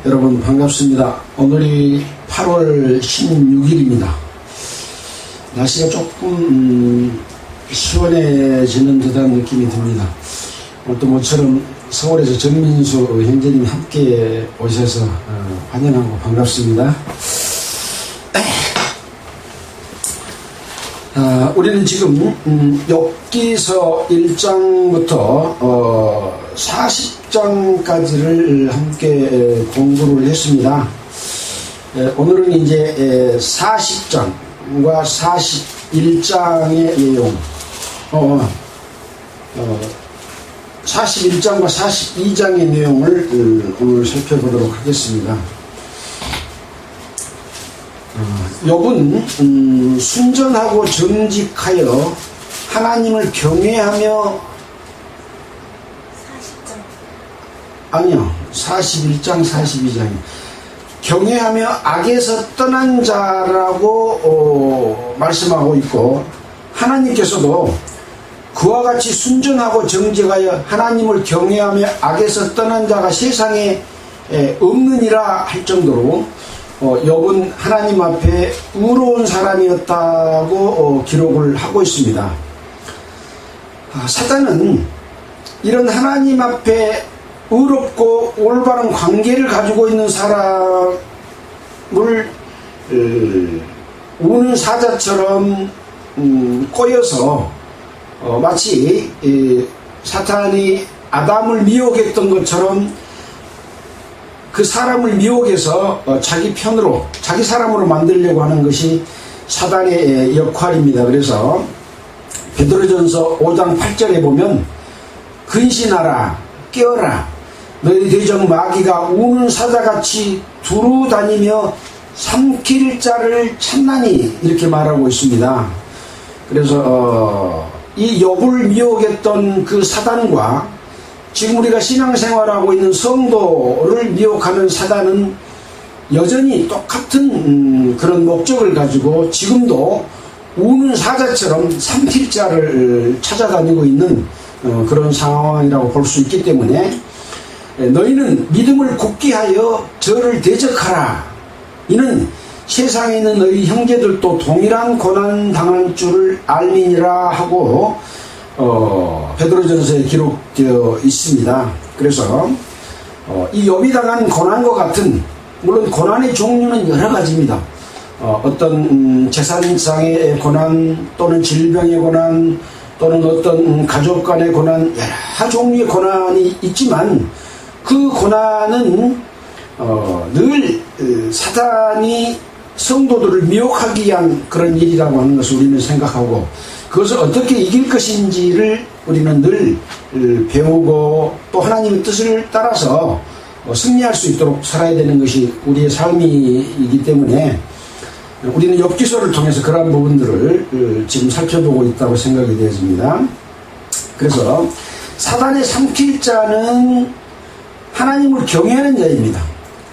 여러분 반갑습니다. 오늘이 8월 16일입니다. 날씨가 조금 시원해지는 듯한 느낌이 듭니다. 오늘도 모처럼 서울에서 정민수 형제님이 함께 오셔서 환영하고 반갑습니다. 우리는 지금 욥기서 1장부터 40장까지를 함께 공부를 했습니다. 오늘은 이제 40장과 41장의 내용, 41장과 42장의 내용을 오늘 살펴보도록 하겠습니다. 욥은 순전하고 정직하여 하나님을 경외하며 40장 아니요 41장 42장 경외하며 악에서 떠난 자라고 말씀하고 있고, 하나님께서도 그와 같이 순전하고 정직하여 하나님을 경외하며 악에서 떠난 자가 세상에 없느니라 할 정도로 욥은 하나님 앞에 의로운 사람이었다고 기록을 하고 있습니다. 사단은 이런 하나님 앞에 의롭고 올바른 관계를 가지고 있는 사람을 우는 사자처럼 꼬여서 마치 사탄이 아담을 미혹했던 것처럼 그 사람을 미혹해서 자기 편으로, 자기 사람으로 만들려고 하는 것이 사단의 역할입니다. 그래서 베드로전서 5장 8절에 보면 근신하라, 깨어라, 너희 대적 마귀가 우는 사자같이 두루 다니며 삼킬 자를 찾나니, 이렇게 말하고 있습니다. 그래서 이 욥을 미혹했던 그 사단과 지금 우리가 신앙생활하고 있는 성도를 미혹하는 사단은 여전히 똑같은 그런 목적을 가지고 지금도 우는 사자처럼 삼킬 자를 찾아다니고 있는 그런 상황이라고 볼 수 있기 때문에, 너희는 믿음을 굳게 하여 저를 대적하라. 이는 세상에 있는 너희 형제들도 동일한 고난 당할 줄을 알미니라 하고 베드로전서에 기록되어 있습니다. 그래서 이 욥이 당한 고난과 같은, 물론 고난의 종류는 여러 가지입니다. 어떤 재산상의 고난, 또는 질병의 고난, 또는 어떤 가족 간의 고난, 여러 종류의 고난이 있지만 그 고난은 늘 사단이 성도들을 미혹하기 위한 그런 일이라고 하는 것을 우리는 생각하고, 그것을 어떻게 이길 것인지를 우리는 늘 배우고 또 하나님의 뜻을 따라서 승리할 수 있도록 살아야 되는 것이 우리의 삶이기 때문에 우리는 욥기서를 통해서 그러한 부분들을 지금 살펴보고 있다고 생각이 되어집니다. 그래서 사단의 삼킬 자는 하나님을 경외하는 자입니다.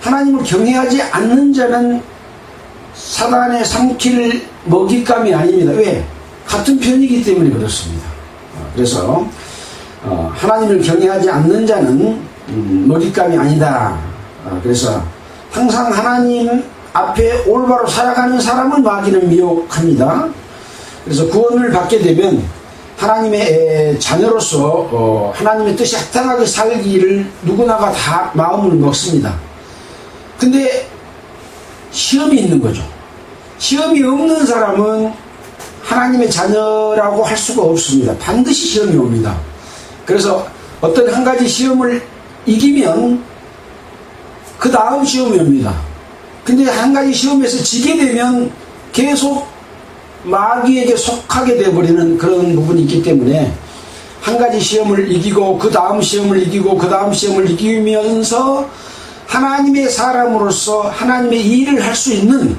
하나님을 경외하지 않는 자는 사단의 삼킬 먹잇감이 아닙니다. 왜? 같은 편이기 때문에 그렇습니다. 그래서 하나님을 경외하지 않는 자는 먹잇감이 아니다. 그래서 항상 하나님 앞에 올바로 살아가는 사람을 마귀는 미혹합니다. 그래서 구원을 받게 되면 하나님의 자녀로서 하나님의 뜻이 합당하게 살기를 누구나가 다 마음을 먹습니다. 근데 시험이 있는 거죠. 시험이 없는 사람은 하나님의 자녀라고 할 수가 없습니다. 반드시 시험이 옵니다. 그래서 어떤 한 가지 시험을 이기면 그 다음 시험이 옵니다. 근데 한 가지 시험에서 지게 되면 계속 마귀에게 속하게 되어버리는 그런 부분이 있기 때문에 한 가지 시험을 이기고 그 다음 시험을 이기고 그 다음 시험을 이기면서 하나님의 사람으로서 하나님의 일을 할 수 있는,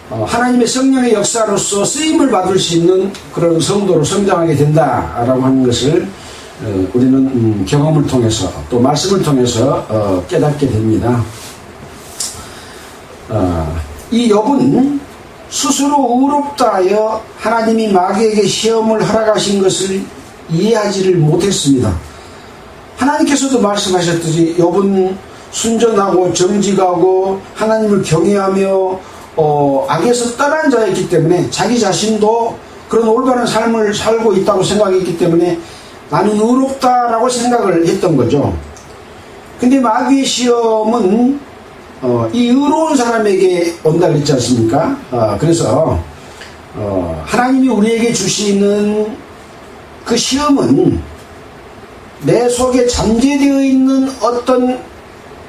하나님의 성령의 역사로서 쓰임을 받을 수 있는 그런 성도로 성장하게 된다라고 하는 것을 우리는 경험을 통해서 또 말씀을 통해서 깨닫게 됩니다. 이 욥은 스스로 의롭다 하여 하나님이 마귀에게 시험을 허락하신 것을 이해하지를 못했습니다. 하나님께서도 말씀하셨듯이 욥은 순전하고 정직하고 하나님을 경외하며 악에서 떠난 자였기 때문에 자기 자신도 그런 올바른 삶을 살고 있다고 생각했기 때문에 나는 의롭다라고 생각을 했던 거죠. 근데 마귀의 시험은 이 의로운 사람에게 온다 그랬지 않습니까? 그래서 하나님이 우리에게 주시는 그 시험은 내 속에 잠재되어 있는 어떤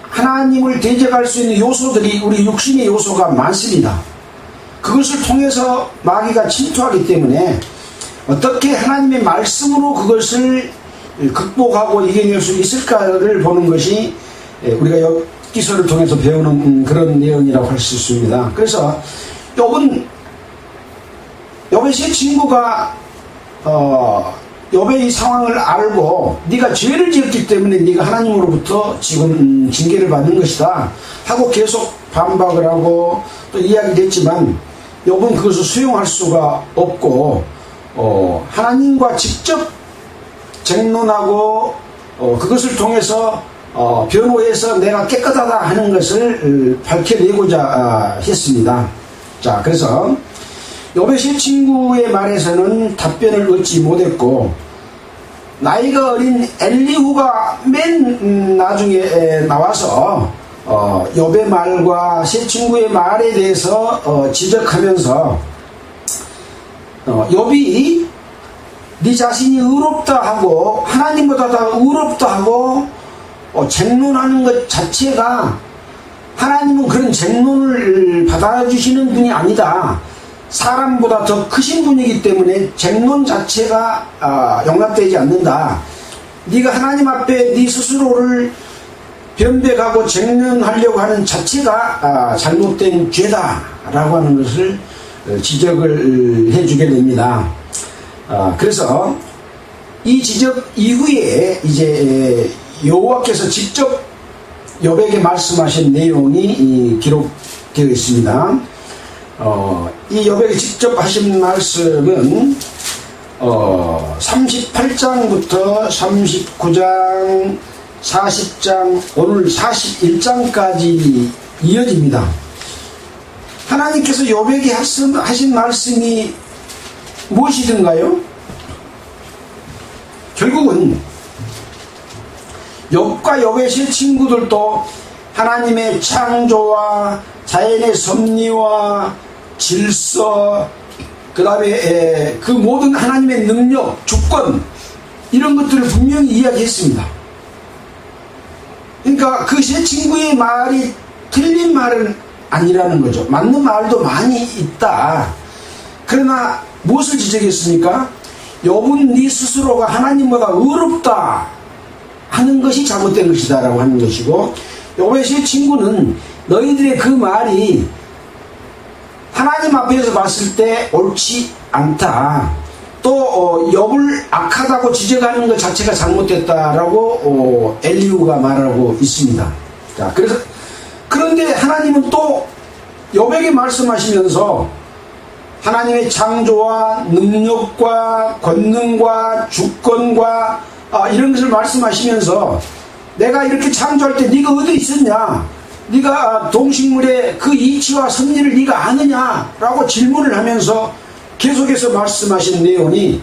하나님을 대적할 수 있는 요소들이 우리 육신의 요소가 많습니다. 그것을 통해서 마귀가 침투하기 때문에 어떻게 하나님의 말씀으로 그것을 극복하고 이겨낼 수 있을까를 보는 것이 우리가 욥기서를 통해서 배우는 그런 내용이라고 할 수 있습니다. 그래서 욥의 세 친구가 욥의 이 상황을 알고 네가 죄를 지었기 때문에 네가 하나님으로부터 지금 징계를 받는 것이다 하고 계속 반박을 하고 또 이야기를 했지만 욥은 그것을 수용할 수가 없고 하나님과 직접 쟁론하고 그것을 통해서 변호해서 내가 깨끗하다 하는 것을 밝혀내고자 했습니다. 자, 그래서 욥의 세 친구의 말에서는 답변을 얻지 못했고 나이가 어린 엘리후가 맨 나중에 나와서 욥의 말과 세 친구의 말에 대해서 지적하면서 욥이 네 자신이 의롭다 하고 하나님보다 더 의롭다 하고 쟁론하는 것 자체가 하나님은 그런 쟁론을 받아주시는 분이 아니다. 사람보다 더 크신 분이기 때문에 쟁론 자체가 용납되지 않는다. 네가 하나님 앞에 네 스스로를 변백하고 쟁론하려고 하는 자체가 잘못된 죄다라고 하는 것을 지적을 해주게 됩니다. 그래서 이 지적 이후에 이제 여호와께서 직접 욥에게 말씀하신 내용이 기록되어 있습니다. 이 욥에게 직접 하신 말씀은 38장부터 39장, 40장, 오늘 41장까지 이어집니다. 하나님께서 욥에게 하신 말씀이 무엇이든가요? 결국은 욥과 욥의 세 친구들도 하나님의 창조와 자연의 섭리와 질서, 그 다음에 그 모든 하나님의 능력, 주권 이런 것들을 분명히 이야기했습니다. 그러니까 그 세 친구의 말이 틀린 말은 아니라는 거죠. 맞는 말도 많이 있다. 그러나 무엇을 지적했습니까? 욥은 네 스스로가 하나님보다 의롭다 하는 것이 잘못된 것이다 라고 하는 것이고, 욥의 세 친구는 너희들의 그 말이 하나님 앞에서 봤을 때 옳지 않다. 또 욥을 악하다고 지적하는 것 자체가 잘못됐다라고 엘리후가 말하고 있습니다. 자, 그래서 그런데 하나님은 또 욥에게 말씀하시면서 하나님의 창조와 능력과 권능과 주권과 이런 것을 말씀하시면서 내가 이렇게 창조할 때 네가 어디 있었냐? 네가 동식물의 그 이치와 섭리를 네가 아느냐라고 질문을 하면서 계속해서 말씀하신 내용이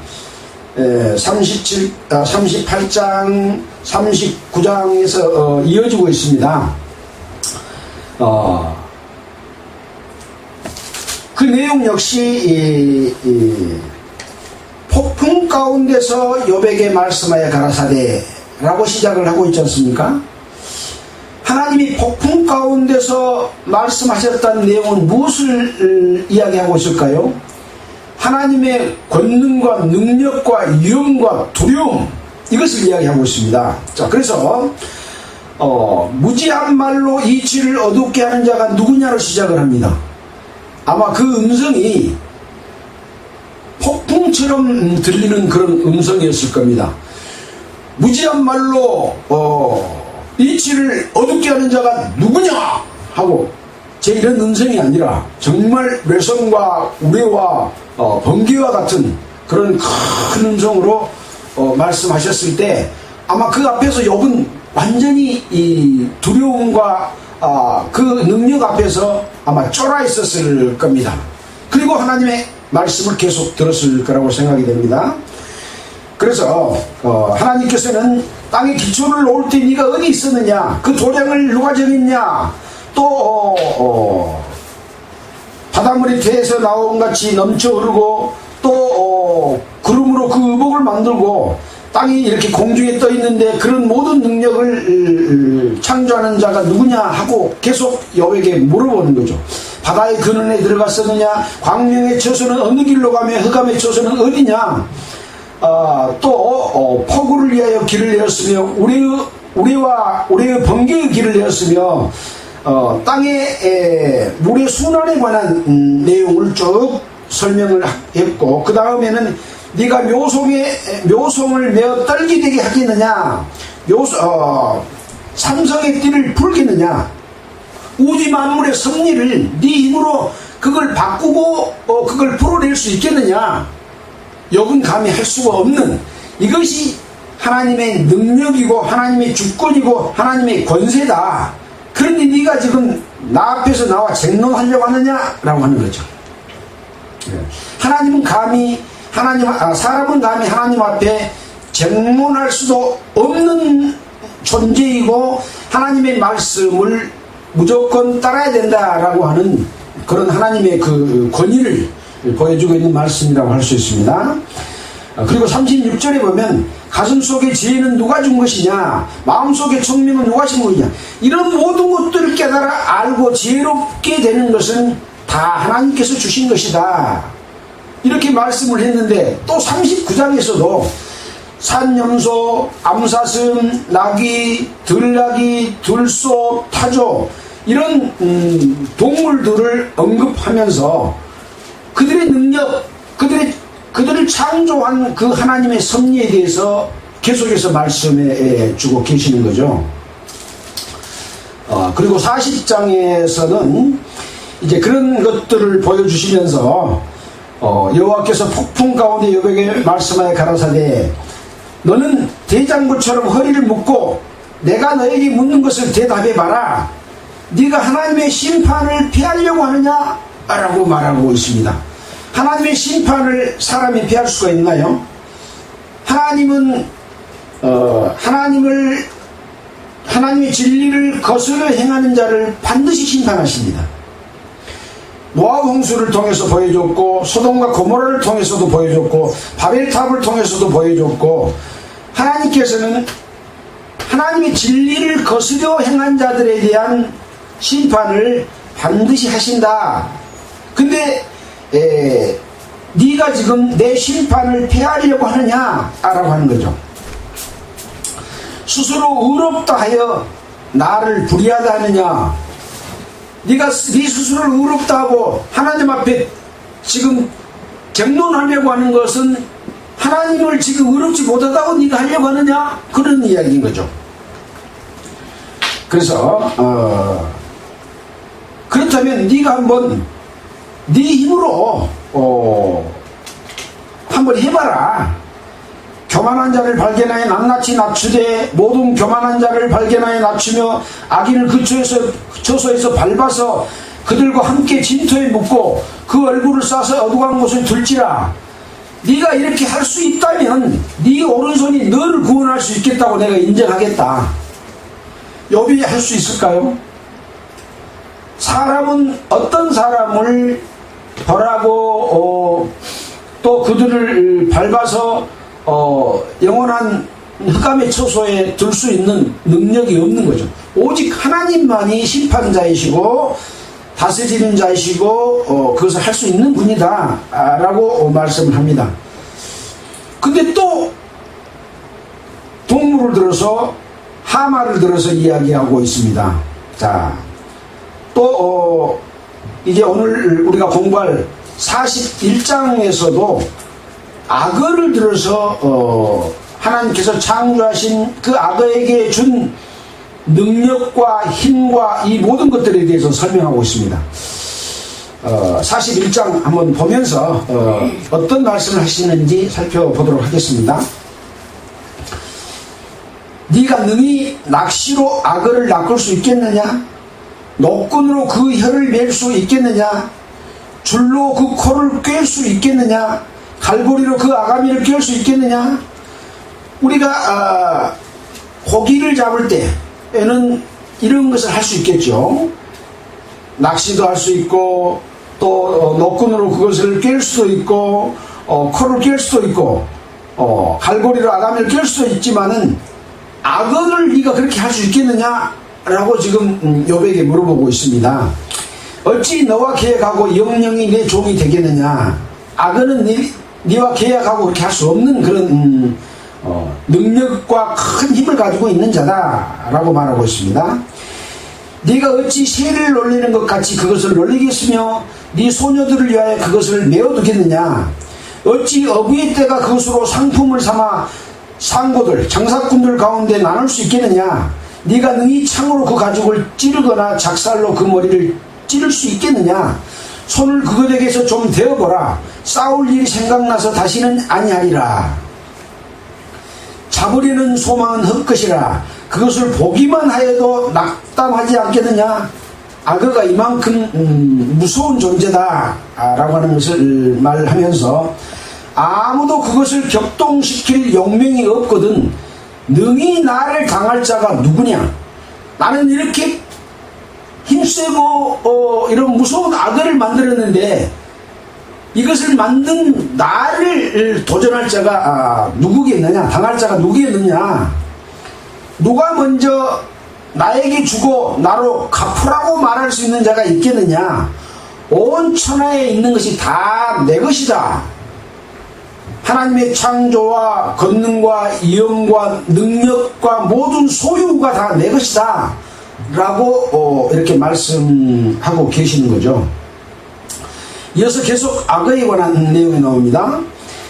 38장 39장에서 이어지고 있습니다. 그 내용 역시 폭풍 가운데서 욥에게 말씀하여 가라사대 라고 시작을 하고 있지 않습니까? 하나님이 폭풍 가운데서 말씀하셨다는 내용은 무엇을 이야기하고 있을까요? 하나님의 권능과 능력과 위엄과 두려움, 이것을 이야기하고 있습니다. 자, 그래서 무지한 말로 이치를 어둡게 하는 자가 누구냐로 시작을 합니다. 아마 그 음성이 폭풍처럼 들리는 그런 음성이었을 겁니다. 무지한 말로 이치를 어둡게 하는 자가 누구냐 하고, 제 이런 음성이 아니라 정말 외성과 우레와 번개와 같은 그런 큰 음성으로 말씀하셨을 때 아마 그 앞에서 욥은 완전히 이 두려움과 그 능력 앞에서 아마 쫄아 있었을 겁니다. 그리고 하나님의 말씀을 계속 들었을 거라고 생각이 됩니다. 그래서 하나님께서는 땅에 기초를 놓을 때 네가 어디 있었느냐, 그 도량을 누가 정했냐, 또 바닷물이 배에서 나온 같이 넘쳐 흐르고, 또 구름으로 그 의복을 만들고, 땅이 이렇게 공중에 떠 있는데 그런 모든 능력을 창조하는 자가 누구냐 하고 계속 여호와에게 물어보는 거죠. 바다의 근원에 들어갔었느냐, 광명의 처소는 어느 길로 가며 흑암의 처소는 어디냐, 또 폭우를 위하여 길을 내었으며 우리의 번개의 길을 내었으며, 땅의 물의 순환에 관한 내용을 쭉 설명을 했고, 그 다음에는 네가 묘송을 메어 떨기되게 하겠느냐, 삼성의 띠를 풀겠느냐, 우주 만물의 섭리를 네 힘으로 그걸 바꾸고 그걸 풀어낼 수 있겠느냐, 역은 감히 할 수가 없는, 이것이 하나님의 능력이고 하나님의 주권이고 하나님의 권세다. 그런데 네가 지금 나 앞에서 나와 쟁론하려고 하느냐라고 하는 거죠. 하나님은 감히 사람은 감히 하나님 앞에 쟁론할 수도 없는 존재이고 하나님의 말씀을 무조건 따라야 된다라고 하는 그런 하나님의 그 권위를 보여주고 있는 말씀이라고 할 수 있습니다. 그리고 36절에 보면 가슴속의 지혜는 누가 준 것이냐, 마음속의聰明은 누가 준 것이냐, 이런 모든 것들을 깨달아 알고 지혜롭게 되는 것은 다 하나님께서 주신 것이다, 이렇게 말씀을 했는데, 또 39장에서도 산염소, 암사슴, 나귀, 들나귀, 들소, 타조, 이런 동물들을 언급하면서 그들의 능력, 그들을 창조한 그 하나님의 섭리에 대해서 계속해서 말씀해 주고 계시는 거죠. 그리고 40장에서는 이제 그런 것들을 보여주시면서 여호와께서 폭풍 가운데 여백에 말씀하여 가라사대, 너는 대장부처럼 허리를 묶고 내가 너에게 묻는 것을 대답해봐라. 네가 하나님의 심판을 피하려고 하느냐? 라고 말하고 있습니다. 하나님의 심판을 사람이 피할 수가 있나요? 하나님은 하나님의 진리를 거스려 행하는 자를 반드시 심판하십니다. 노아 홍수를 통해서 보여줬고, 소돔과 고모라를 통해서도 보여줬고, 바벨탑을 통해서도 보여줬고, 하나님께서는 하나님의 진리를 거스려 행한 자들에 대한 심판을 반드시 하신다. 근데 네가 지금 내 심판을 피하려고 하느냐? 라고 하는 거죠. 스스로 의롭다 하여 나를 불의하다 하느냐? 네가 네 스스로를 의롭다 하고 하나님 앞에 지금 쟁론하려고 하는 것은 하나님을 지금 의롭지 못하다고 네가 하려고 하느냐? 그런 이야기인 거죠. 그래서 그렇다면 네가 한번 네 힘으로 한번 해봐라. 교만한 자를 발견하여 낱낱이 낮추되 모든 교만한 자를 발견하여 낮추며 악인을 그 처소에서 밟아서 그들과 함께 진토에 묻고 그 얼굴을 싸서 어두운 곳에 둘지라. 네가 이렇게 할 수 있다면 네 오른손이 너를 구원할 수 있겠다고 내가 인정하겠다. 욥이 할 수 있을까요? 사람은 어떤 사람을 벌하고 또 그들을 밟아서 영원한 흑암의 처소에 둘 수 있는 능력이 없는 거죠. 오직 하나님만이 심판자이시고 다스리는 자이시고 그것을 할 수 있는 분이다 라고 말씀을 합니다. 근데 또 동물을 들어서 하마를 들어서 이야기하고 있습니다. 자, 또 이제 오늘 우리가 공부할 41장에서도 악어를 들어서 하나님께서 창조하신 그 악어에게 준 능력과 힘과 이 모든 것들에 대해서 설명하고 있습니다. 41장 한번 보면서 어떤 말씀을 하시는지 살펴보도록 하겠습니다. 네가 능히 낚시로 악어를 낚을 수 있겠느냐? 노끈으로 그 혀를 맬 수 있겠느냐? 줄로 그 코를 꿰 수 있겠느냐? 갈고리로 그 아가미를 꿰 수 있겠느냐? 우리가 고기를 잡을 때에는 이런 것을 할 수 있겠죠. 낚시도 할 수 있고 또 노끈으로 그것을 꿰 수도 있고 코를 꿰 수도 있고 갈고리로 아가미를 꿰 수도 있지만은 악어를 네가 그렇게 할 수 있겠느냐? 라고 지금 욥에게 물어보고 있습니다. 어찌 너와 계약하고 영영이 내 종이 되겠느냐? 악어는 네와 계약하고 그렇게 할 수 없는 그런 능력과 큰 힘을 가지고 있는 자다 라고 말하고 있습니다. 네가 어찌 새를 놀리는 것 같이 그것을 놀리겠으며 네 소녀들을 위하여 그것을 메어두겠느냐? 어찌 어부의 때가 그것으로 상품을 삼아 상고들 장사꾼들 가운데 나눌 수 있겠느냐? 네가 능히 창으로 그 가죽을 찌르거나 작살로 그 머리를 찌를 수 있겠느냐? 손을 그것에게서 좀 대어보라. 싸울 일이 생각나서 다시는 아니하리라. 잡으려는 소망은 헛것이라. 그것을 보기만 하여도 낙담하지 않겠느냐? 악어가 이만큼 무서운 존재다 라고 하는 것을 말하면서 아무도 그것을 격동시킬 용명이 없거든 능히 나를 당할 자가 누구냐? 나는 이렇게 힘세고 이런 무서운 악어를 만들었는데 이것을 만든 나를 도전할 자가 누구겠느냐? 당할 자가 누구겠느냐? 누가 먼저 나에게 주고 나로 갚으라고 말할 수 있는 자가 있겠느냐? 온 천하에 있는 것이 다 내 것이다. 하나님의 창조와 권능과 영과 능력과 모든 소유가 다 내 것이다 라고 이렇게 말씀하고 계시는 거죠. 이어서 계속 악어에 관한 내용이 나옵니다.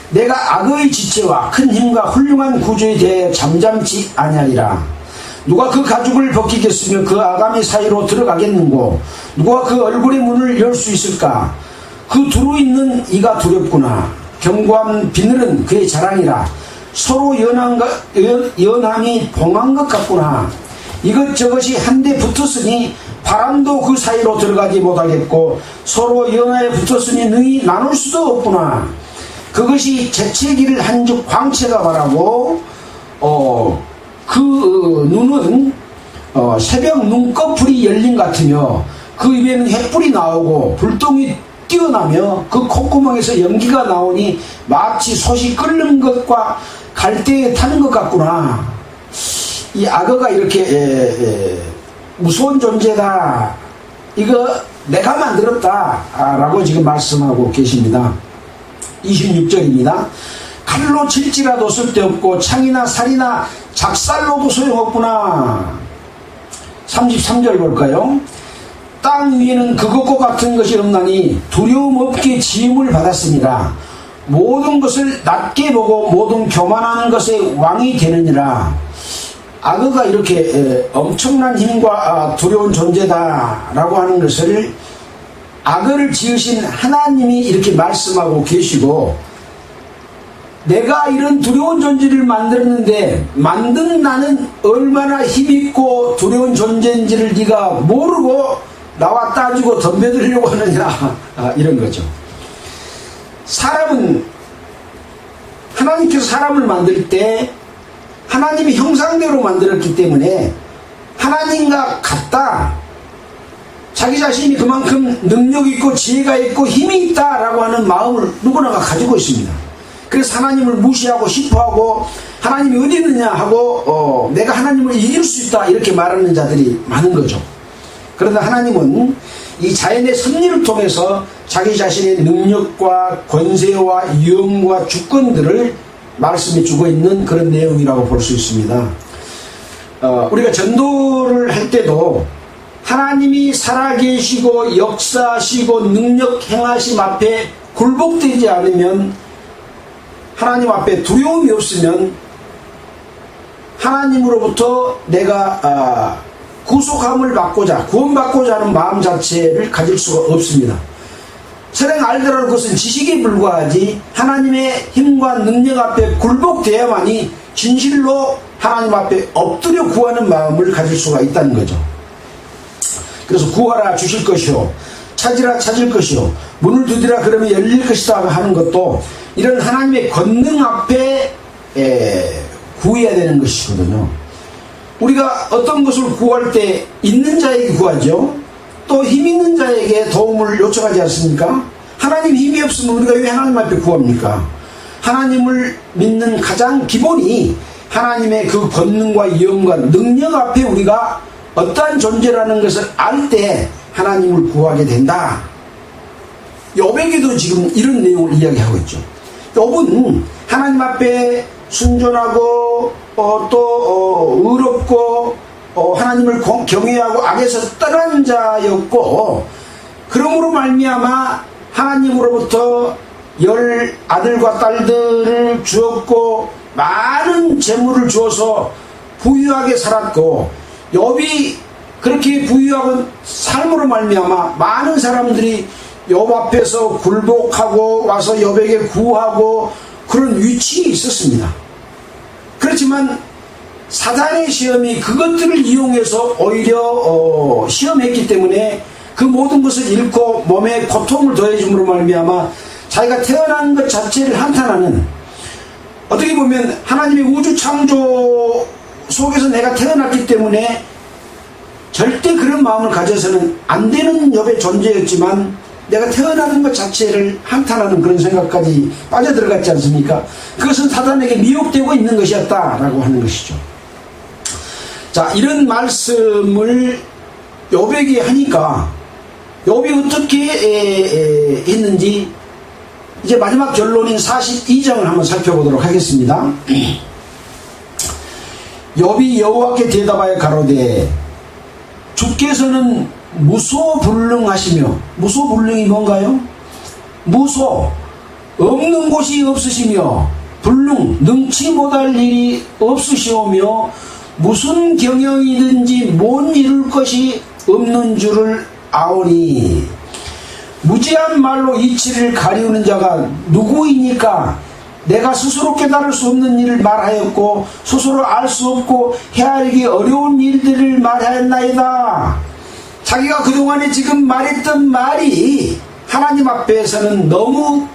내가 악어의 지체와 큰 힘과 훌륭한 구조에 대해 잠잠치 아니하리라. 누가 그 가죽을 벗기겠으며 그 아가미 사이로 들어가겠는고 누가 그 얼굴의 문을 열 수 있을까? 그 두루 있는 이가 두렵구나. 견고한 비늘은 그의 자랑이라. 서로 연함이 봉한 것 같구나. 이것저것이 한데 붙었으니 바람도 그 사이로 들어가지 못하겠고 서로 연하에 붙었으니 능히 나눌 수도 없구나. 그것이 재채기를 한즉 광채가 바라고 그 눈은 새벽 눈꺼풀이 열린 같으며 그 입에는 횃불이 나오고 불똥이 뛰어나며 그 콧구멍에서 연기가 나오니 마치 솥이 끓는 것과 갈대에 타는 것 같구나. 이 악어가 이렇게 무서운 존재다. 이거 내가 만들었다 라고 지금 말씀하고 계십니다. 26절입니다. 칼로 칠지라도 쓸데없고 창이나 살이나 작살로도 소용없구나. 33절 볼까요? 땅 위에는 그것과 같은 것이 없나니 두려움 없게 지음을 받았습니다. 모든 것을 낮게 보고 모든 교만하는 것의 왕이 되느니라. 악어가 이렇게 엄청난 힘과 두려운 존재다라고 하는 것을 악어를 지으신 하나님이 이렇게 말씀하고 계시고, 내가 이런 두려운 존재를 만들었는데 만든 나는 얼마나 힘있고 두려운 존재인지를 네가 모르고 나와 따지고 덤벼들려고 하느냐, 이런 거죠. 사람은 하나님께서 사람을 만들 때 하나님이 형상대로 만들었기 때문에 하나님과 같다, 자기 자신이 그만큼 능력이 있고 지혜가 있고 힘이 있다라고 하는 마음을 누구나가 가지고 있습니다. 그래서 하나님을 무시하고 싶어하고 하나님이 어디 있느냐 하고 내가 하나님을 이길 수 있다 이렇게 말하는 자들이 많은 거죠. 그러나 하나님은 이 자연의 섭리를 통해서 자기 자신의 능력과 권세와 영과 주권들을 말씀해 주고 있는 그런 내용이라고 볼 수 있습니다. 우리가 전도를 할 때도 하나님이 살아계시고 역사하시고 능력 행하심 앞에 굴복되지 않으면, 하나님 앞에 두려움이 없으면 하나님으로부터 내가 구속함을 받고자, 구원받고자 하는 마음 자체를 가질 수가 없습니다. 설령 알더라도 그것은 지식에 불과하지 하나님의 힘과 능력 앞에 굴복되어야만이 진실로 하나님 앞에 엎드려 구하는 마음을 가질 수가 있다는 거죠. 그래서 구하라 주실 것이요, 찾으라 찾을 것이요, 문을 두드리라 그러면 열릴 것이다 하는 것도 이런 하나님의 권능 앞에 구해야 되는 것이거든요. 우리가 어떤 것을 구할 때 있는 자에게 구하죠. 또 힘 있는 자에게 도움을 요청하지 않습니까? 하나님 힘이 없으면 우리가 왜 하나님 앞에 구합니까? 하나님을 믿는 가장 기본이 하나님의 그 권능과 영과 능력 앞에 우리가 어떠한 존재라는 것을 알 때 하나님을 구하게 된다. 욥에게도 지금 이런 내용을 이야기하고 있죠. 욥은 하나님 앞에 순전하고 또 의롭고 하나님을 경외하고 악에서 떠난 자였고, 그러므로 말미암아 하나님으로부터 10 아들과 딸들을 주었고 많은 재물을 주어서 부유하게 살았고, 욥이 그렇게 부유하고 삶으로 말미암아 많은 사람들이 욥 앞에서 굴복하고 와서 욥에게 구하고 그런 위치에 있었습니다. 그렇지만 사단의 시험이 그것들을 이용해서 오히려 시험했기 때문에 그 모든 것을 잃고 몸에 고통을 더해줌으로 말미암아 자기가 태어난 것 자체를 한탄하는, 어떻게 보면 하나님의 우주 창조 속에서 내가 태어났기 때문에 절대 그런 마음을 가져서는 안 되는 욥의 존재였지만 내가 태어나는 것 자체를 한탄하는 그런 생각까지 빠져들어갔지 않습니까? 그것은 사단에게 미혹되고 있는 것이었다라고 하는 것이죠. 자, 이런 말씀을 욥에게 하니까 욥이 어떻게 했는지 이제 마지막 결론인 42장을 한번 살펴보도록 하겠습니다. 욥이 여호와께 대답하여 가로되 주께서는 무소불능하시며, 무소불능이 뭔가요? 무소, 없는 곳이 없으시며, 불능, 능치 못할 일이 없으시오며, 무슨 경영이든지 못 이룰 것이 없는 줄을 아오니, 무지한 말로 이치를 가리우는 자가 누구이니까? 내가 스스로 깨달을 수 없는 일을 말하였고 스스로 알 수 없고 헤아리기 어려운 일들을 말하였나이다. 자기가 그동안에 지금 말했던 말이 하나님 앞에서는 너무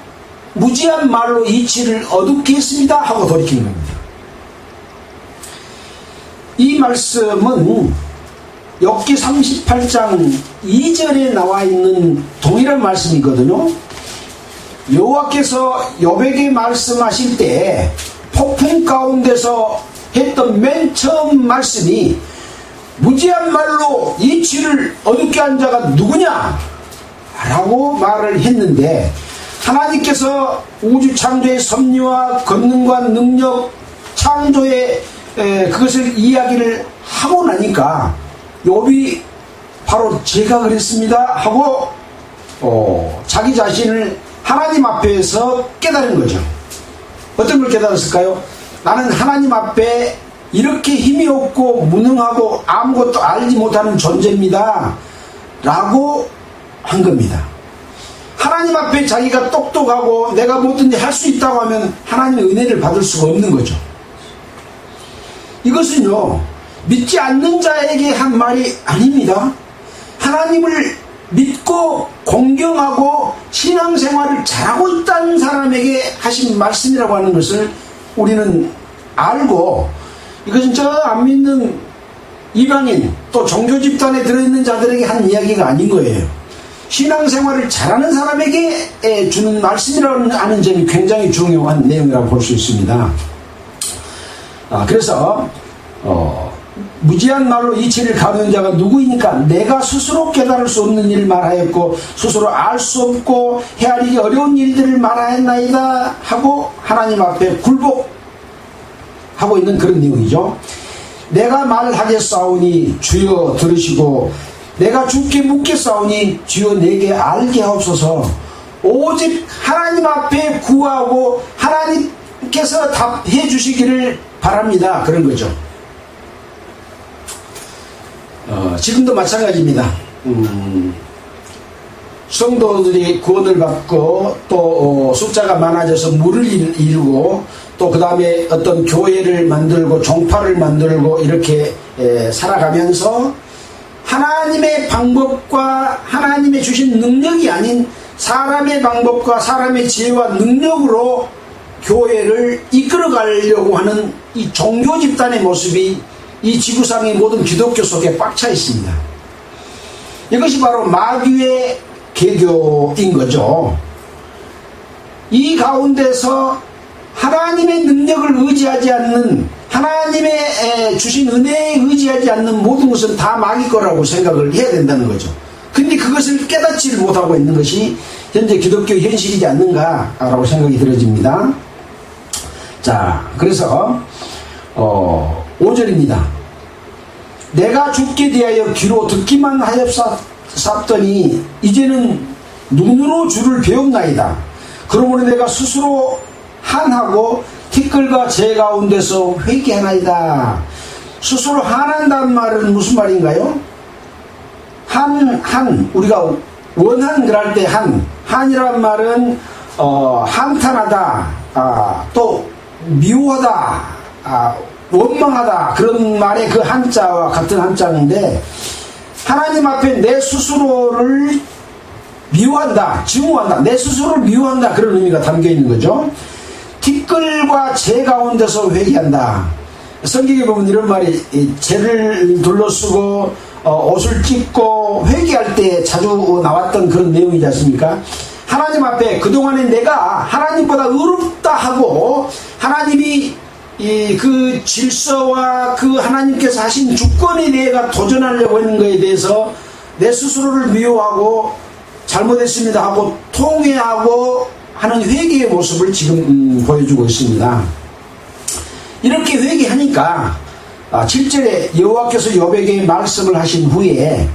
무지한 말로 이치를 어둡게 했습니다 하고 돌이키는 겁니다. 이 말씀은 욥기 38장 2절에 나와 있는 동일한 말씀이거든요. 여호와께서 욥에게 말씀하실 때 폭풍 가운데서 했던 맨 처음 말씀이 무지한 말로 이치를 어둡게 한 자가 누구냐? 라고 말을 했는데, 하나님께서 우주 창조의 섭리와 권능과 능력, 창조의 그것을 이야기를 하고 나니까 욥이 바로 제가 그랬습니다 하고 자기 자신을 하나님 앞에서 깨달은 거죠. 어떤 걸 깨달았을까요? 나는 하나님 앞에 이렇게 힘이 없고 무능하고 아무것도 알지 못하는 존재입니다 라고 한 겁니다. 하나님 앞에 자기가 똑똑하고 내가 뭐든지 할 수 있다고 하면 하나님의 은혜를 받을 수가 없는 거죠. 이것은요, 믿지 않는 자에게 한 말이 아닙니다. 하나님을 믿고 공경하고 신앙생활을 잘하고 있다는 사람에게 하신 말씀이라고 하는 것을 우리는 알고, 이것은 저 안 믿는 이방인 또 종교 집단에 들어있는 자들에게 한 이야기가 아닌 거예요. 신앙생활을 잘하는 사람에게 주는 말씀이라고 하는 점이 굉장히 중요한 내용이라고 볼 수 있습니다. 그래서 무지한 말로 이치를 가르는 자가 누구이니까 내가 스스로 깨달을 수 없는 일을 말하였고 스스로 알 수 없고 헤아리기 어려운 일들을 말하였나이다 하고 하나님 앞에 굴복하고 있는 그런 내용이죠. 내가 말하겠사오니 주여 들으시고 내가 주께 묻겠사오니 주여 내게 알게 하옵소서. 오직 하나님 앞에 구하고 하나님께서 답해 주시기를 바랍니다. 그런 거죠. 지금도 마찬가지입니다. 성도들이 구원을 받고 또 숫자가 많아져서 물을 이루고 또 그 다음에 어떤 교회를 만들고 종파를 만들고 이렇게 살아가면서 하나님의 방법과 하나님의 주신 능력이 아닌 사람의 방법과 사람의 지혜와 능력으로 교회를 이끌어가려고 하는 이 종교 집단의 모습이 이 지구상의 모든 기독교 속에 꽉 차 있습니다. 이것이 바로 마귀의 개교인 거죠. 이 가운데서 하나님의 능력을 의지하지 않는, 하나님의 주신 은혜에 의지하지 않는 모든 것은 다 마귀 거라고 생각을 해야 된다는 거죠. 근데 그것을 깨닫지를 못하고 있는 것이 현재 기독교 현실이지 않는가라고 생각이 들어집니다. 자, 그래서 5절입니다. 내가 죽게 대하여 귀로 듣기만 하였사더니 이제는 눈으로 주를 배웠나이다. 그러므로 내가 스스로 한하고 티끌과 재 가운데서 회개하나이다. 스스로 한한다는 말은 무슨 말인가요? 우리가 원한 그럴 때 한이란 말은 한탄하다, 또 미워하다, 원망하다, 그런 말의 그 한자와 같은 한자인데, 하나님 앞에 내 스스로를 미워한다, 증오한다, 내 스스로를 미워한다, 그런 의미가 담겨 있는 거죠. 티끌과 재 가운데서 회개한다. 성경에 보면 이런 말이, 재를 둘러쓰고 옷을 찢고 회개할 때 자주 나왔던 그런 내용이지 않습니까? 하나님 앞에 그동안에 내가 하나님보다 의롭다 하고 하나님이 그 질서와 그 하나님께서 하신 주권에 내가 도전하려고 하는 것에 대해서 내 스스로를 미워하고 잘못했습니다 하고 통회하고 하는 회개의 모습을 지금 보여주고 있습니다. 이렇게 회개하니까 7절에 여호와께서 욥에게 말씀을 하신 후에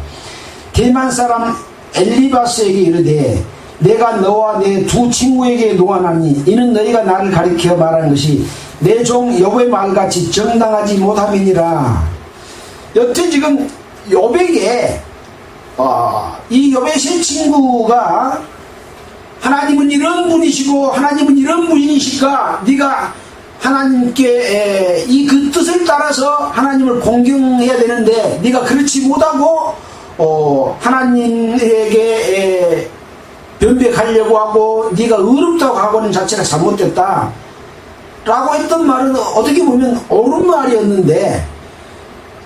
대만 사람 엘리바스에게 이르되 내가 너와 내 두 친구에게 노하나니 이는 너희가 나를 가리켜 말하는 것이 내 종 욥의 말같이 정당하지 못함이니라. 여튼 지금 욥에게 이 욥의 세 친구가 하나님은 이런 분이시고 하나님은 이런 분이시니까 네가 하나님께 이 그 뜻을 따라서 하나님을 공경해야 되는데 네가 그렇지 못하고 하나님에게 변백하려고 하고 네가 의롭다고 하고는 자체가 잘못됐다 라고 했던 말은 어떻게 보면 옳은 말이었는데,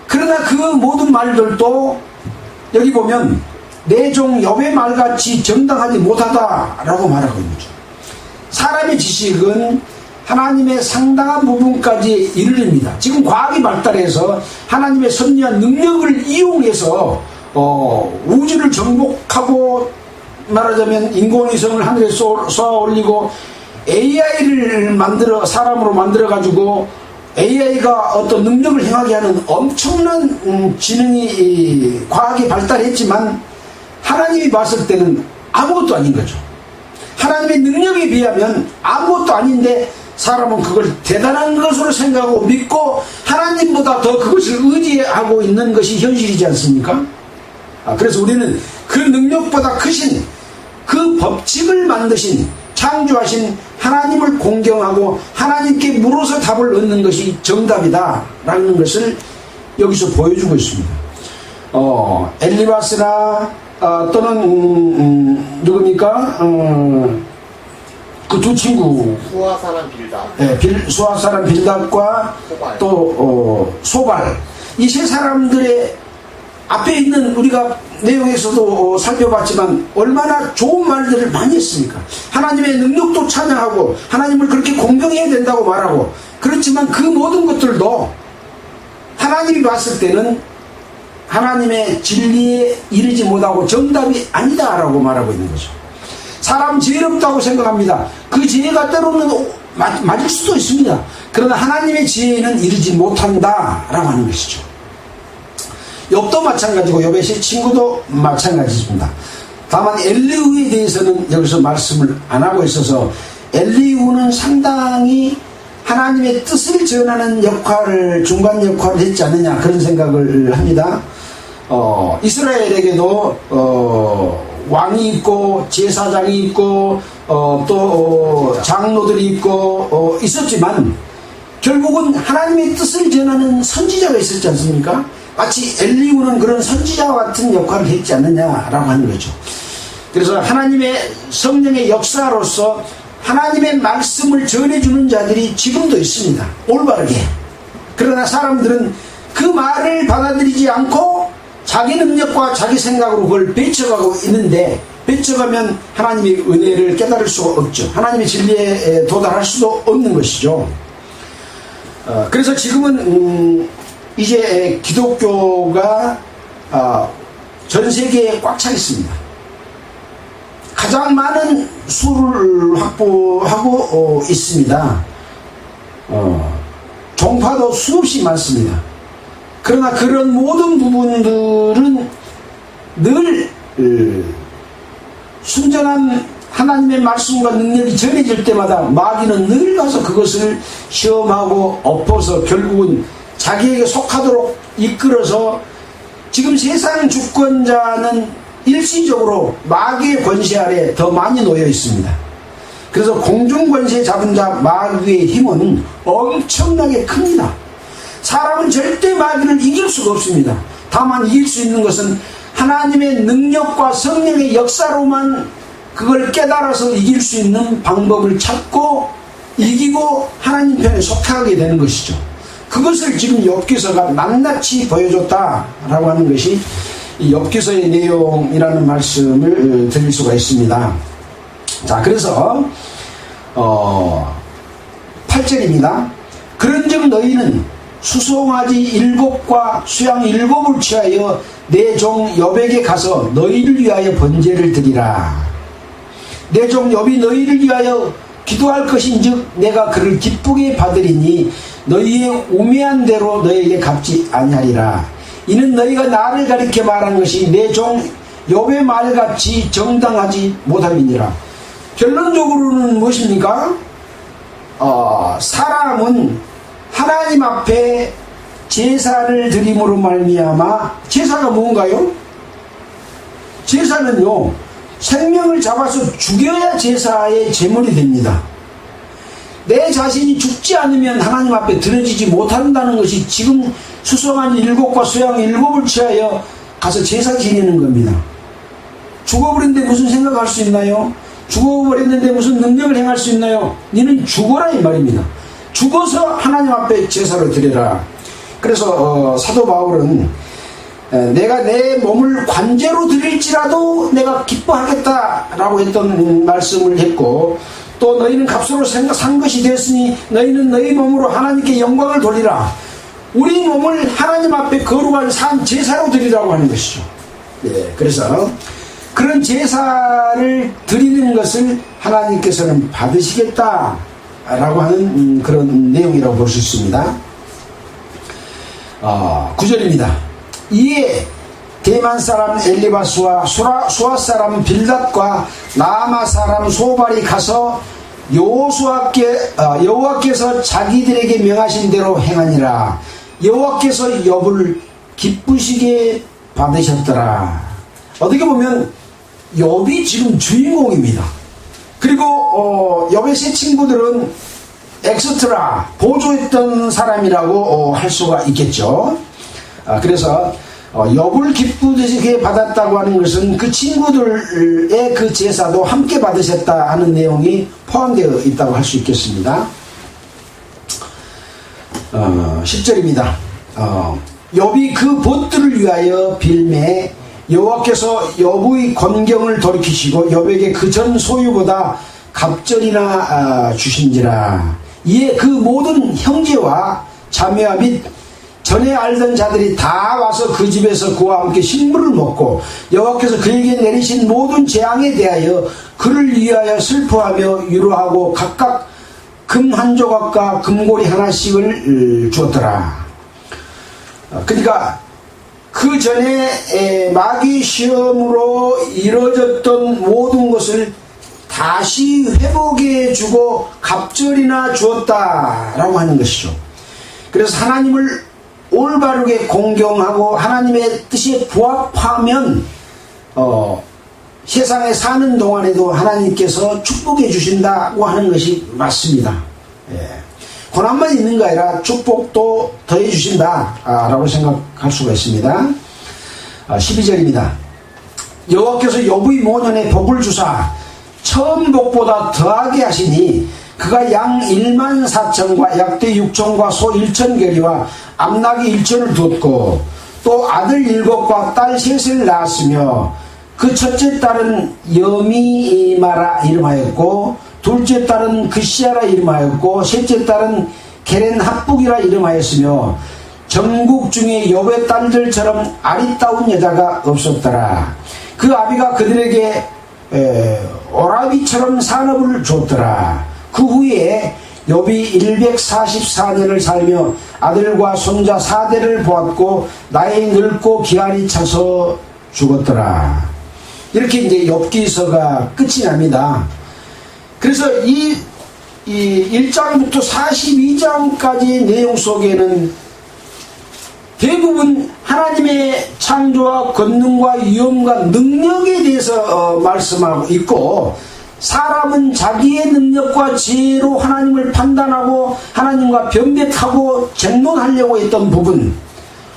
그러나 그 모든 말들도 여기 보면 내 종 욥의 말같이 정당하지 못하다라고 말하고 있는 거죠. 사람의 지식은 하나님의 상당한 부분까지 이르릅니다. 지금 과학이 발달해서 하나님의 섭리한 능력을 이용해서 우주를 정복하고 말하자면 인공위성을 하늘에 쏘아 올리고 AI를 사람으로 만들어 가지고 AI가 어떤 능력을 행하게 하는 엄청난 지능이 과학이 발달했지만 하나님이 봤을 때는 아무것도 아닌 거죠. 하나님의 능력에 비하면 아무것도 아닌데 사람은 그걸 대단한 것으로 생각하고 믿고 하나님보다 더 그것을 의지하고 있는 것이 현실이지 않습니까? 그래서 우리는 그 능력보다 크신 그 법칙을 만드신 창조하신 하나님을 공경하고 하나님께 물어서 답을 얻는 것이 정답이다 라는 것을 여기서 보여주고 있습니다. 엘리바스나 또는 누굽니까? 그 두 친구 수아 사람 빌닷, 수아 사람 빌닷과 또 소발, 이 세 사람들의 앞에 있는 우리가 내용에서도 살펴봤지만 얼마나 좋은 말들을 많이 했습니까? 하나님의 능력도 찬양하고 하나님을 그렇게 공경해야 된다고 말하고, 그렇지만 그 모든 것들도 하나님이 봤을 때는 하나님의 진리에 이르지 못하고 정답이 아니다라고 말하고 있는 거죠. 사람 지혜롭다고 생각합니다. 그 지혜가 때로는 맞을 수도 있습니다. 그러나 하나님의 지혜에는 이르지 못한다라고 하는 것이죠. 욥도 마찬가지고 욥의 세 친구도 마찬가지입니다. 다만 엘리후에 대해서는 여기서 말씀을 안 하고 있어서 엘리후는 상당히 하나님의 뜻을 전하는 중간 역할을 했지 않느냐 그런 생각을 합니다. 이스라엘에게도 왕이 있고 제사장이 있고 또 장로들이 있고 있었지만 결국은 하나님의 뜻을 전하는 선지자가 있었지 않습니까? 마치 엘리후는 그런 선지자와 같은 역할을 했지 않느냐라고 하는 거죠. 그래서 하나님의 성령의 역사로서 하나님의 말씀을 전해주는 자들이 지금도 있습니다. 올바르게. 그러나 사람들은 그 말을 받아들이지 않고 자기 능력과 자기 생각으로 그걸 배쳐가고 있는데, 배쳐가면 하나님의 은혜를 깨달을 수가 없죠. 하나님의 진리에 도달할 수도 없는 것이죠. 그래서 지금은 이제 기독교가 전 세계에 꽉 차 있습니다. 가장 많은 수를 확보하고 있습니다. 종파도 수없이 많습니다. 그러나 그런 모든 부분들은 늘 순전한 하나님의 말씀과 능력이 전해질 때마다 마귀는 늘 가서 그것을 시험하고 엎어서 결국은 자기에게 속하도록 이끌어서, 지금 세상 주권자는 일시적으로 마귀의 권세 아래 더 많이 놓여 있습니다. 그래서 공중권세 잡은 자 마귀의 힘은 엄청나게 큽니다. 사람은 절대 마귀를 이길 수가 없습니다. 다만 이길 수 있는 것은 하나님의 능력과 성령의 역사로만 그걸 깨달아서 이길 수 있는 방법을 찾고 이기고 하나님 편에 속하게 되는 것이죠. 그것을 지금 욥기서가 낱낱이 보여줬다라고 하는 것이 이 욥기서의 내용이라는 말씀을 드릴 수가 있습니다. 자, 그래서 8절입니다. 그런즉 너희는 수송아지 7과 수양 7을 취하여 내 종 욥에게 가서 너희를 위하여 번제를 드리라. 내 종 욥이 너희를 위하여 기도할 것인즉 내가 그를 기쁘게 받으리니 너희의 우매한 대로 너희에게 갚지 아니하리라. 이는 너희가 나를 가리켜 말한 것이 내 종 욥의 말같이 정당하지 못함이니라. 결론적으로는 무엇입니까? 사람은 하나님 앞에 제사를 드림으로 말미암아, 제사가 뭔가요? 제사는요, 생명을 잡아서 죽여야 제사의 제물이 됩니다. 내 자신이 죽지 않으면 하나님 앞에 드려지지 못한다는 것이 지금 수송한 7과 수양 7을 취하여 가서 제사 지내는 겁니다. 죽어버렸는데 무슨 생각할 수 있나요? 죽어버렸는데 무슨 능력을 행할 수 있나요? 너는 죽어라 이 말입니다. 죽어서 하나님 앞에 제사를 드려라. 그래서 사도 바울은 내가 내 몸을 관제로 드릴지라도 내가 기뻐하겠다라고 했던 말씀을 했고, 또 너희는 값으로 산 것이 되었으니 너희는 너희 몸으로 하나님께 영광을 돌리라. 우리 몸을 하나님 앞에 거룩한 산 제사로 드리라고 하는 것이죠. 예, 그래서 그런 제사를 드리는 것을 하나님께서는 받으시겠다라고 하는 그런 내용이라고 볼 수 있습니다. 9절입니다. 이에 대만 사람 엘리바스와 수아 사람 빌닷과 나아마 사람 소발이 가서 여호와께서 자기들에게 명하신 대로 행하니라. 여호와께서 욥을 기쁘시게 받으셨더라. 어떻게 보면 욥이 지금 주인공입니다. 그리고 욥의 세 친구들은 엑스트라, 보조했던 사람이라고 할 수가 있겠죠. 그래서 욥을 기쁘시게 받았다고 하는 것은 그 친구들의 그 제사도 함께 받으셨다 하는 내용이 포함되어 있다고 할 수 있겠습니다. 10절입니다. 욥이 그 벗들을 위하여 빌매 여호와께서 욥의 권경을 돌이키시고 욥에게 그 전 소유보다 갑절이나 주신지라. 이에 그 모든 형제와 자매와 및 전에 알던 자들이 다 와서 그 집에서 그와 함께 식물을 먹고 여호와께서 그에게 내리신 모든 재앙에 대하여 그를 위하여 슬퍼하며 위로하고 각각 금 한 조각과 금고리 하나씩을 주었더라. 그러니까 그 전에 마귀 시험으로 이루어졌던 모든 것을 다시 회복해 주고 갑절이나 주었다라고 하는 것이죠. 그래서 하나님을 올바르게 공경하고 하나님의 뜻에 부합하면 세상에 사는 동안에도 하나님께서 축복해 주신다고 하는 것이 맞습니다. 고난만 있는 거 아니라 축복도 더해 주신다라고 생각할 수가 있습니다. 12절입니다. 여호와께서 욥의 모년에 복을 주사 처음 복보다 더하게 하시니 그가 양 1만 4천과 약대 6천과 소 1천결이와 암낙이 1천을 두었고 또 아들 7과 딸 3을 낳았으며 그 첫째 딸은 여미마라 이름하였고 둘째 딸은 그시아라 이름하였고 셋째 딸은 게렌합북이라 이름하였으며 전국 중에 욥의 딸들처럼 아리따운 여자가 없었더라. 그 아비가 그들에게 오라비처럼 산업을 줬더라. 그 후에 욥이 144년을 살며 아들과 손자 4대를 보았고 나이 늙고 기한이 차서 죽었더라. 이렇게 이제 욥기서가 끝이 납니다. 그래서 이 1장부터 42장까지 내용 속에는 대부분 하나님의 창조와 권능과 위엄과 능력에 대해서 말씀하고 있고, 사람은 자기의 능력과 지혜로 하나님을 판단하고 하나님과 변別하고 쟁론하려고 했던 부분,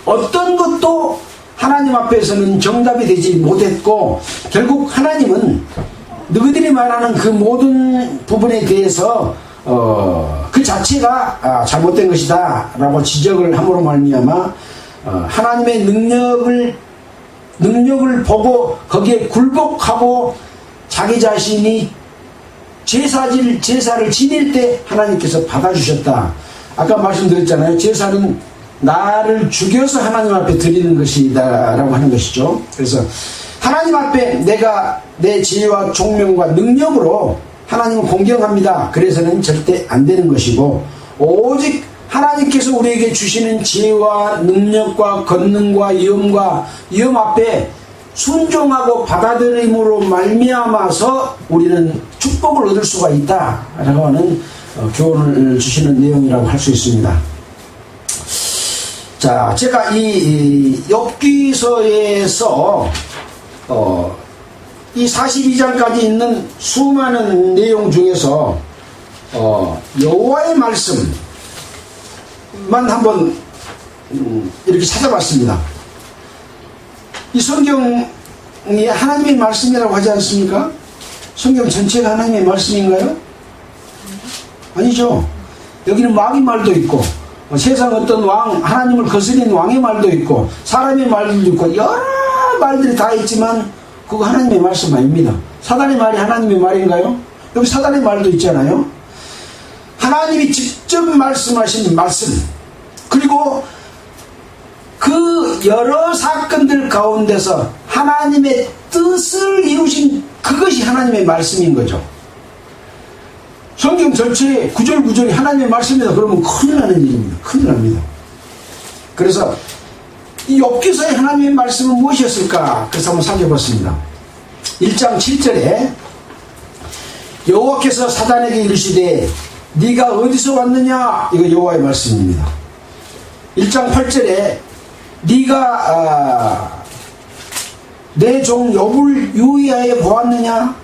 어떤 것도 하나님 앞에서는 정답이 되지 못했고, 결국 하나님은 너희들이 말하는 그 모든 부분에 대해서 그 자체가 잘못된 것이다 라고 지적을 함으로 말미암아 하나님의 능력을 보고 거기에 굴복하고 자기 자신이 제사를 지낼 때 하나님께서 받아주셨다. 아까 말씀드렸잖아요. 제사는 나를 죽여서 하나님 앞에 드리는 것이다 라고 하는 것이죠. 그래서 하나님 앞에 내가 내 지혜와 총명과 능력으로 하나님을 공경합니다. 그래서는 절대 안 되는 것이고, 오직 하나님께서 우리에게 주시는 지혜와 능력과 권능과 위엄 앞에 순종하고 받아들임으로 말미암아서 우리는 축복을 얻을 수가 있다라고 하는 교훈을 주시는 내용이라고 할 수 있습니다. 자, 제가 이 욥기서에서 이 42장까지 있는 수많은 내용 중에서 여호와의 말씀만 한번 이렇게 찾아봤습니다. 이 성경이 하나님의 말씀이라고 하지 않습니까? 성경 전체가 하나님의 말씀인가요? 아니죠. 여기는 마귀 말도 있고, 세상 어떤 왕, 하나님을 거스린 왕의 말도 있고, 사람의 말도 있고, 여러 말들이 다 있지만 그거 하나님의 말씀 아닙니다. 사단의 말이 하나님의 말인가요? 여기 사단의 말도 있잖아요. 하나님이 직접 말씀하신 말씀, 그리고 그 여러 사건들 가운데서 하나님의 뜻을 이루신 그것이 하나님의 말씀인 거죠. 성경 전체에 구절구절이 하나님의 말씀이다 그러면 큰일 나는 일입니다. 큰일 납니다. 그래서 이 욥기서의 하나님의 말씀은 무엇이었을까? 그래서 한번 살펴봤습니다. 1장 7절에 여호와께서 사단에게 이르시되 네가 어디서 왔느냐? 이거 여호와의 말씀입니다. 1장 8절에 네가 내 종 욥을 유의하여 보았느냐?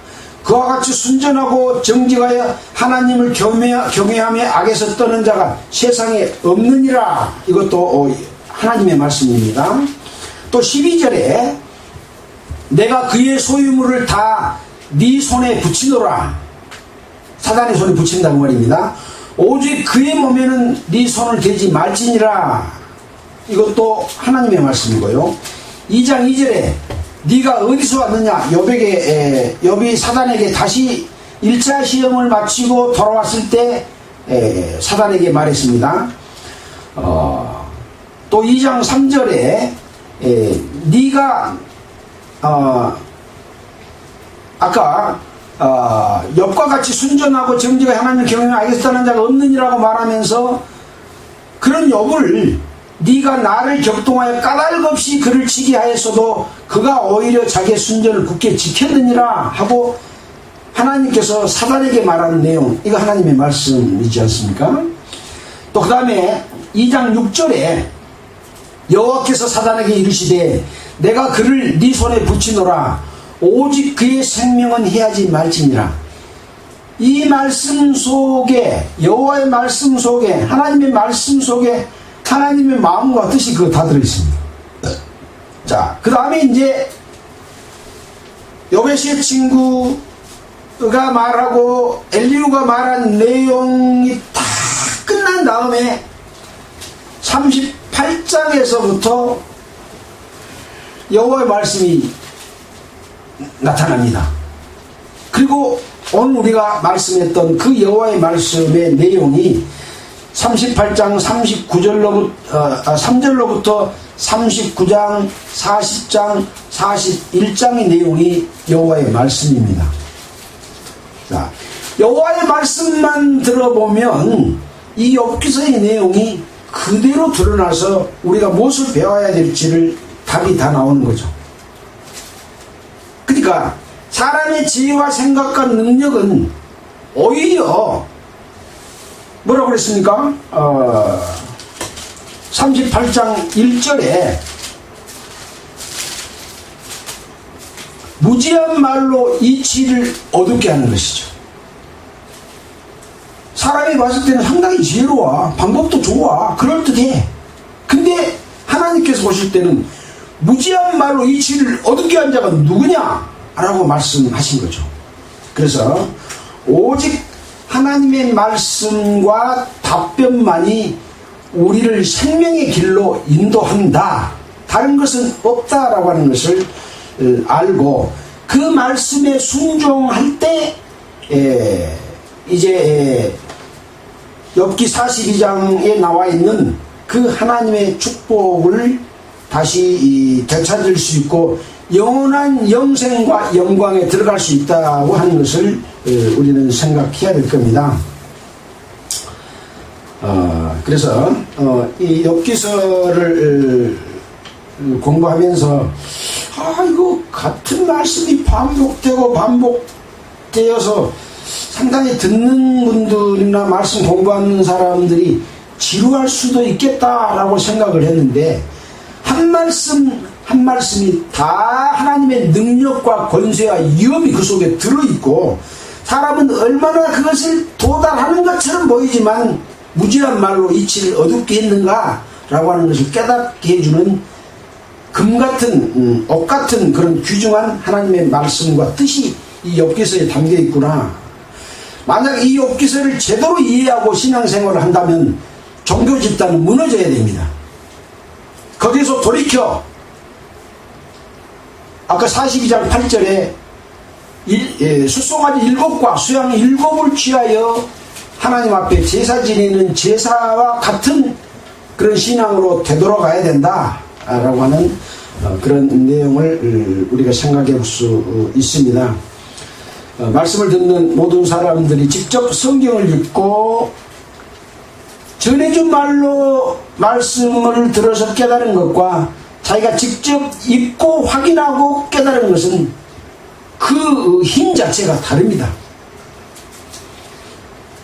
그와 같이 순전하고 정직하여 하나님을 경외하며 악에서 떠는 자가 세상에 없느니라. 이것도 하나님의 말씀입니다. 또 12절에 내가 그의 소유물을 다 네 손에 붙이노라. 사단의 손에 붙인다고 말입니다. 오직 그의 몸에는 네 손을 대지 말지니라. 이것도 하나님의 말씀이고요. 2장 2절에 네가 어디서 왔느냐? 욥이 사단에게 다시 1차 시험을 마치고 돌아왔을 때 사단에게 말했습니다. 또 2장 3절에 네가 아까 욥과 같이 순전하고 정직하게 하나님을 경외하며 악에서 떠난 자가 없느니라고 말하면서 그런 욥을 네가 나를 격동하여 까닭 없이 그를 치게 하였어도 그가 오히려 자기의 순전을 굳게 지켰느니라 하고 하나님께서 사단에게 말하는 내용, 이거 하나님의 말씀이지 않습니까? 또 그 다음에 2장 6절에 여호와께서 사단에게 이르시되 내가 그를 네 손에 붙이노라. 오직 그의 생명은 해하지 말지니라. 이 말씀 속에, 여호와의 말씀 속에, 하나님의 말씀 속에 하나님의 마음과 뜻이 그거 다 들어있습니다. 자, 그 다음에 이제 여베시의 친구가 말하고 엘리후가 말한 내용이 다 끝난 다음에 38장에서부터 여호와의 말씀이 나타납니다. 그리고 오늘 우리가 말씀했던 그 여호와의 말씀의 내용이 38장 3절로부터 39장, 40장, 41장의 내용이 여호와의 말씀입니다. 자, 여호와의 말씀만 들어보면 이 욥기서의 내용이 그대로 드러나서 우리가 무엇을 배워야 될지를 답이 다 나오는 거죠. 그러니까 사람의 지혜와 생각과 능력은 오히려 뭐라고 그랬습니까? 38장 1절에 무지한 말로 이치를 어둡게 하는 것이죠. 사람이 봤을 때는 상당히 지혜로워, 방법도 좋아, 그럴듯해. 근데 하나님께서 보실 때는 무지한 말로 이치를 어둡게 한 자가 누구냐? 라고 말씀하신 거죠. 그래서 오직 하나님의 말씀과 답변만이 우리를 생명의 길로 인도한다. 다른 것은 없다라고 하는 것을 알고 그 말씀에 순종할 때 이제 욥기 42장에 나와 있는 그 하나님의 축복을 다시 되찾을 수 있고 영원한 영생과 영광에 들어갈 수 있다고 하는 것을 우리는 생각해야 될 겁니다. 그래서 이 욥기서를 공부하면서 이거 같은 말씀이 반복되어서 상당히 듣는 분들이나 말씀 공부하는 사람들이 지루할 수도 있겠다라고 생각을 했는데 한 말씀이 다 하나님의 능력과 권세와 위엄이 그 속에 들어있고 사람은 얼마나 그것을 도달하는 것처럼 보이지만 무지한 말로 이치를 어둡게 했는가라고 하는 것을 깨닫게 해주는 금같은 옷같은 그런 귀중한 하나님의 말씀과 뜻이 이 욥기서에 담겨 있구나. 만약 이 욥기서를 제대로 이해하고 신앙생활을 한다면 종교 집단은 무너져야 됩니다. 거기서 돌이켜 아까 42장 8절에 숫송아지 7과 수양 7을 취하여 하나님 앞에 제사 지내는 제사와 같은 그런 신앙으로 되돌아가야 된다라고 하는 그런 내용을 우리가 생각해 볼 수 있습니다. 말씀을 듣는 모든 사람들이 직접 성경을 읽고 전해준 말로 말씀을 들어서 깨달은 것과 자기가 직접 읽고 확인하고 깨달은 것은 그 힘 자체가 다릅니다.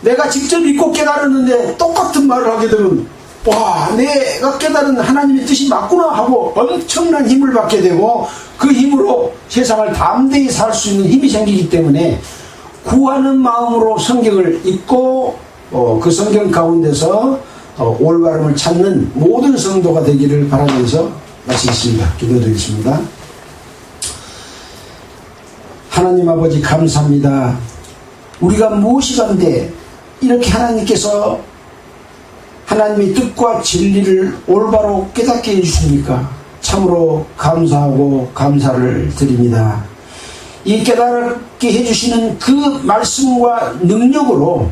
내가 직접 읽고 깨달았는데 똑같은 말을 하게 되면 와, 내가 깨달은 하나님의 뜻이 맞구나 하고 엄청난 힘을 받게 되고 그 힘으로 세상을 담대히 살 수 있는 힘이 생기기 때문에 구하는 마음으로 성경을 읽고 그 성경 가운데서 올바름을 찾는 모든 성도가 되기를 바라면서 마치겠습니다. 기도드리겠습니다. 하나님 아버지 감사합니다. 우리가 무엇이간데 이렇게 하나님께서 하나님의 뜻과 진리를 올바로 깨닫게 해주십니까? 참으로 감사하고 감사를 드립니다. 이 깨닫게 해주시는 그 말씀과 능력으로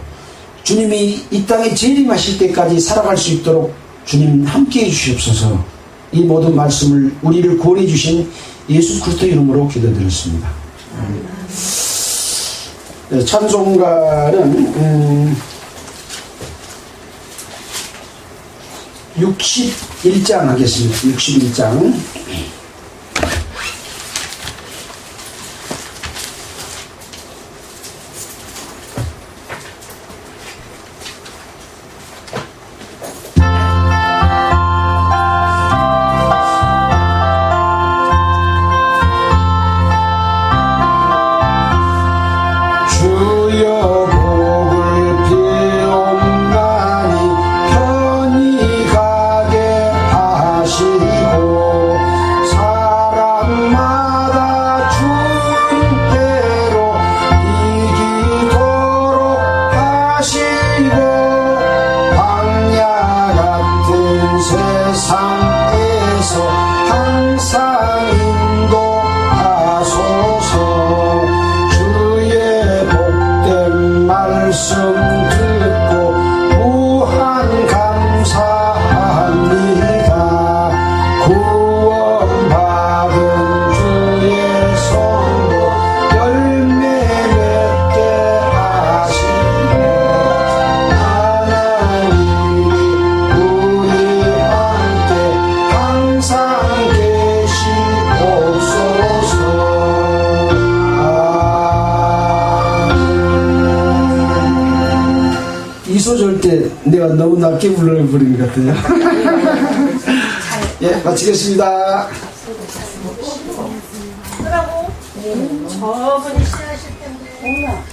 주님이 이 땅에 재림하실 때까지 살아갈 수 있도록 주님 함께 해주시옵소서. 이 모든 말씀을 우리를 구원해 주신 예수 그리스도 이름으로 기도드렸습니다. 찬송가는 61장 하겠습니다. 61장. 소절 때 내가 너무 낮게 불러버린 것 같아요. 예, 마치겠습니다. 저분이 싫어하실 텐데.